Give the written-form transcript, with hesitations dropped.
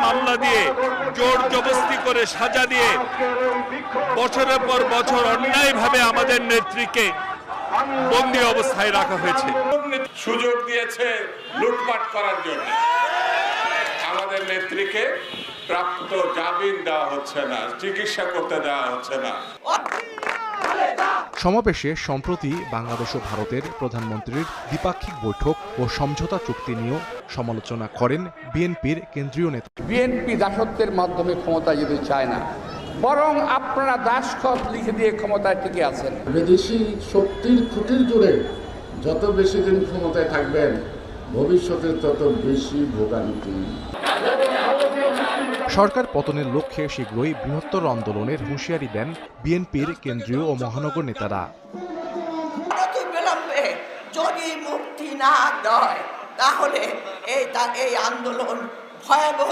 মামলা দিয়ে জোর জবরদস্তি করে সাজা দিয়ে বছরের পর বছর অন্যায়ভাবে আমাদের নেত্রীকে বন্দী অবস্থায় রাখা হয়েছে। সুযোগ দিয়েছে লুটপাট করার জন্য। আমাদের নেত্রীকে প্রাপ্ত জামিন দেওয়া হচ্ছে না, চিকিৎসা করতে দেওয়া হচ্ছে না। সমাবেশে সম্প্রতি বাংলাদেশ ও ভারতের প্রধানমন্ত্রীর দ্বিপাক্ষিক বৈঠক ও সমঝোতা চুক্তি নিয়েও সমালোচনা করেন বিএনপির কেন্দ্রীয় নেতা। বিএনপি দাসত্বের মাধ্যমে ক্ষমতা যেতে চায় না, বরং আপনারা দাসখত লিখে দিয়ে ক্ষমতায় টিকে আছেন। বিদেশি শক্তির খুঁটির জোরে যত বেশি দিন ক্ষমতায় থাকবেন, ভবিষ্যতে তত বেশি ভোগান্তি। সরকার পতনের লক্ষ্যে শীঘ্রই বৃহত্তর আন্দোলনের হুঁশিয়ারি দেন বিএনপির কেন্দ্রীয় ও মহানগর নেতারা। বিলম্বে যদি মুক্তি না দেয় তাহলে এই আন্দোলন ভয়াবহ